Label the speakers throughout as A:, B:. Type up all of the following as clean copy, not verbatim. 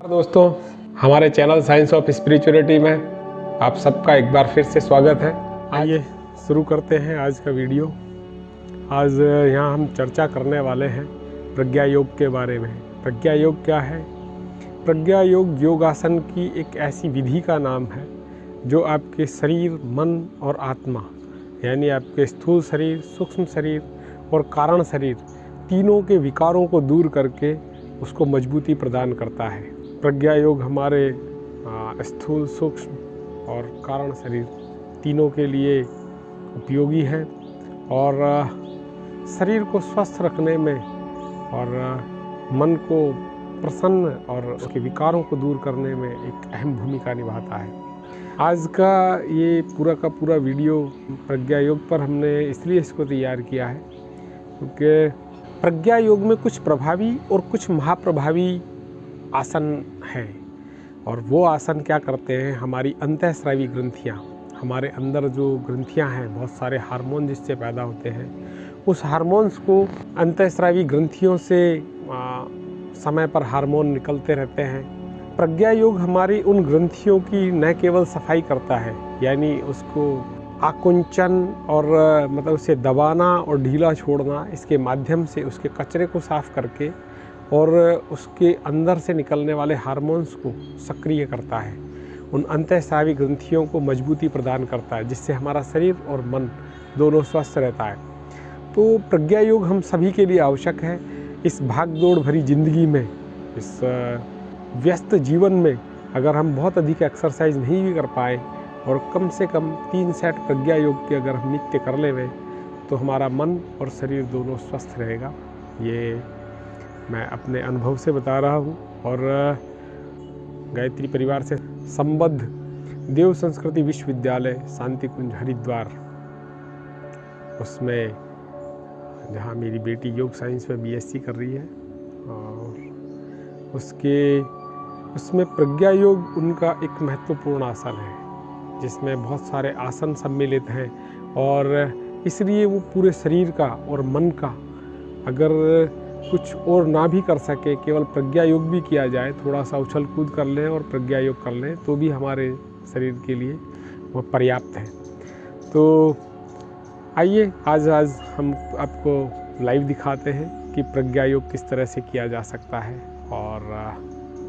A: दोस्तों, हमारे channel science of spirituality में आप सबका एक बार फिर से स्वागत है। आइए शुरू करते हैं आज का वीडियो। आज यहाँ हम चर्चा करने वाले हैं प्रज्ञा योग के बारे में। प्रज्ञा योग क्या है? प्रज्ञा योग योगासन की एक ऐसी विधि का नाम है जो आपके शरीर, मन और आत्मा यानी आपके स्थूल शरीर, सूक्ष्म शरीर और कारण शरीर तीनों के विकारों को दूर करके उसको मजबूती प्रदान करता है। प्रज्ञा योग हमारे स्थूल, सूक्ष्म और कारण शरीर तीनों के लिए उपयोगी है और शरीर को स्वस्थ रखने में और मन को प्रसन्न और उसके विकारों को दूर करने में एक अहम भूमिका निभाता है। आज का ये पूरा का पूरा वीडियो प्रज्ञा योग पर हमने इसलिए इसको तैयार किया है क्योंकि प्रज्ञा योग में कुछ प्रभावी और कुछ महाप्रभावी आसन है। और वो आसन क्या करते हैं, हमारी अंतःस्रावी ग्रंथियाँ, हमारे अंदर जो ग्रंथियाँ हैं, बहुत सारे हार्मोन जिससे पैदा होते हैं, उस हार्मोन्स को अंतःस्रावी ग्रंथियों से समय पर हार्मोन निकलते रहते हैं। प्रज्ञा योग हमारी उन ग्रंथियों की न केवल सफाई करता है, यानी उसको आकुंचन और मतलब उसे दबाना और ढीला छोड़ना, इसके माध्यम से उसके कचरे को साफ करके और उसके अंदर से निकलने वाले हार्मोन्स को सक्रिय करता है, उन अंतःस्रावी ग्रंथियों को मजबूती प्रदान करता है, जिससे हमारा शरीर और मन दोनों स्वस्थ रहता है। तो प्रज्ञा योग हम सभी के लिए आवश्यक है। इस भागदौड़ भरी ज़िंदगी में, इस व्यस्त जीवन में अगर हम बहुत अधिक एक्सरसाइज नहीं भी कर पाए और कम से कम 3 सेट प्रज्ञा योग के अगर हम नित्य कर लें तो हमारा मन और शरीर दोनों स्वस्थ रहेगा। ये मैं अपने अनुभव से बता रहा हूँ और गायत्री परिवार से संबद्ध देव संस्कृति विश्वविद्यालय शांति कुंज हरिद्वार, उसमें जहाँ मेरी बेटी योग साइंस में बीएससी कर रही है, और उसमें प्रज्ञा योग उनका एक महत्वपूर्ण आसन है जिसमें बहुत सारे आसन सम्मिलित हैं। और इसलिए वो पूरे शरीर का और मन का, अगर कुछ और ना भी कर सके, केवल प्रज्ञा योग भी किया जाए, थोड़ा सा उछल कूद कर लें और प्रज्ञा योग कर लें, तो भी हमारे शरीर के लिए वो पर्याप्त है। तो आइए आज हम आपको लाइव दिखाते हैं कि प्रज्ञा योग किस तरह से किया जा सकता है और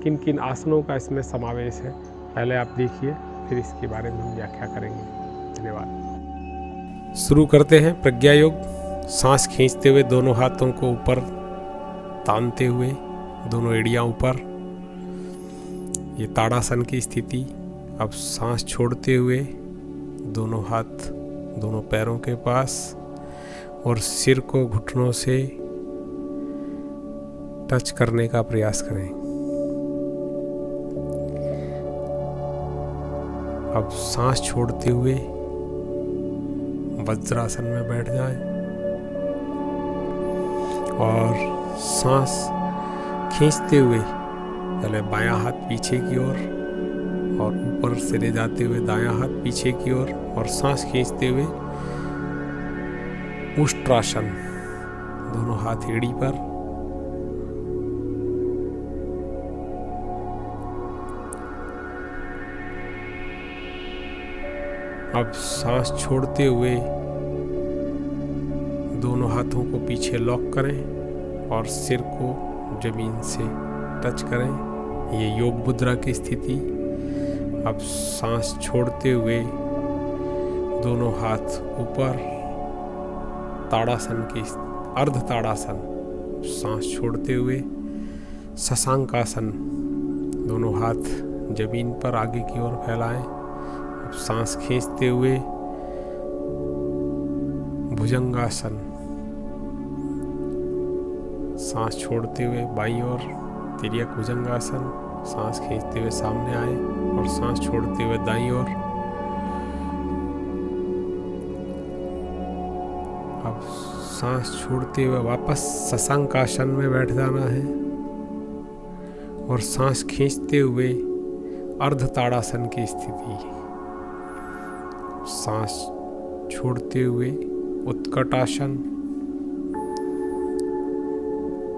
A: किन किन आसनों का इसमें समावेश है। पहले आप देखिए, फिर इसके बारे में हम व्याख्या करेंगे। धन्यवाद। शुरू करते हैं प्रज्ञा योग। सांस खींचते हुए दोनों हाथों को ऊपर तानते हुए, दोनों एड़ियाँ ऊपर, ये ताड़ासन की स्थिति। अब सांस छोड़ते हुए दोनों हाथ दोनों पैरों के पास और सिर को घुटनों से टच करने का प्रयास करें। अब सांस छोड़ते हुए वज्रासन में बैठ जाएं और सांस खींचते हुए पहले बायां हाथ पीछे की ओर और ऊपर से ले जाते हुए दायां हाथ पीछे की ओर और सांस खींचते हुए उष्ट्रासन, दोनों हाथ एड़ी पर। अब सांस छोड़ते हुए दोनों हाथों को पीछे लॉक करें और सिर को जमीन से टच करें। ये योग मुद्रा की स्थिति। अब सांस छोड़ते हुए दोनों हाथ ऊपर, ताड़ासन की अर्ध ताड़ासन। सांस छोड़ते हुए शशांकासन, दोनों हाथ जमीन पर आगे की ओर फैलाएं। अब सांस खींचते हुए भुजंगासन। सांस छोड़ते हुए बाईं ओर तिर्यक भुजंगासन। सांस खींचते हुए सामने आए और सांस छोड़ते हुए दाईं ओर। अब सांस छोड़ते हुए वापस शशांकासन में बैठ जाना है और सांस खींचते हुए अर्ध ताड़ासन की स्थिति। सांस छोड़ते हुए उत्कटासन।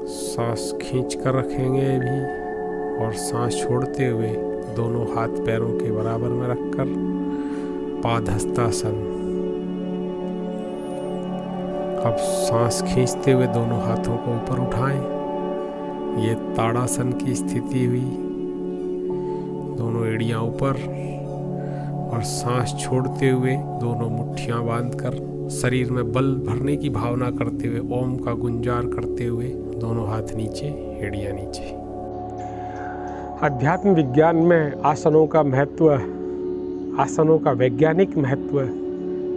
A: सांस खींच कर रखेंगे अभी और सांस छोड़ते हुए दोनों हाथ पैरों के बराबर में रखकर पादहस्तासन। अब सांस खींचते हुए दोनों हाथों को ऊपर उठाएं। ये ताड़ासन की स्थिति हुई, दोनों एड़ियां ऊपर, और सांस छोड़ते हुए दोनों मुट्ठियां बांधकर शरीर में बल भरने की भावना करते हुए ओम का गुंजार करते हुए दोनों हाथ नीचे, एड़ियां नीचे। अध्यात्म विज्ञान में आसनों का महत्व, आसनों का वैज्ञानिक महत्व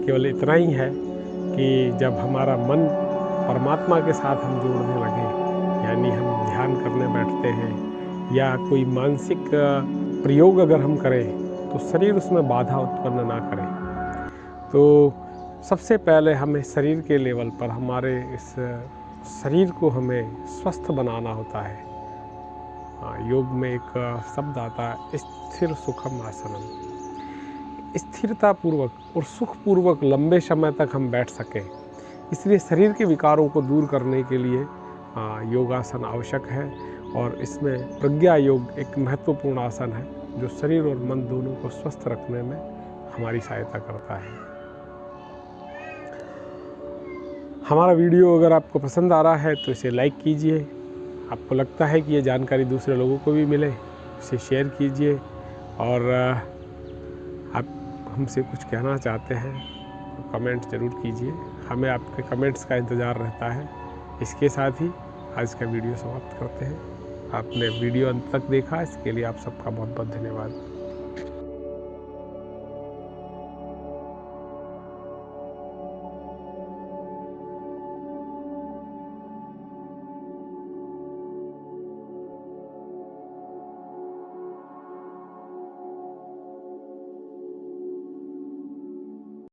A: केवल इतना ही है कि जब हमारा मन परमात्मा के साथ हम जोड़ने लगे, यानी हम ध्यान करने बैठते हैं या कोई मानसिक प्रयोग अगर हम करें तो शरीर उसमें बाधा उत्पन्न ना करे। तो सबसे पहले हमें शरीर के लेवल पर हमारे इस शरीर को हमें स्वस्थ बनाना होता है। योग में एक शब्द आता है स्थिर सुखम आसनम। स्थिरता पूर्वक और सुखपूर्वक लंबे समय तक हम बैठ सकें, इसलिए शरीर के विकारों को दूर करने के लिए योगासन आवश्यक है। और इसमें प्रज्ञा योग एक महत्वपूर्ण आसन है जो शरीर और मन दोनों को स्वस्थ रखने में हमारी सहायता करता है। हमारा वीडियो अगर आपको पसंद आ रहा है तो इसे लाइक कीजिए। आपको लगता है कि ये जानकारी दूसरे लोगों को भी मिले, इसे शेयर कीजिए। और आप हमसे कुछ कहना चाहते हैं तो कमेंट ज़रूर कीजिए, हमें आपके कमेंट्स का इंतज़ार रहता है। इसके साथ ही आज का वीडियो समाप्त करते हैं। आपने वीडियो अंत तक देखा, इसके लिए आप सबका बहुत बहुत धन्यवाद।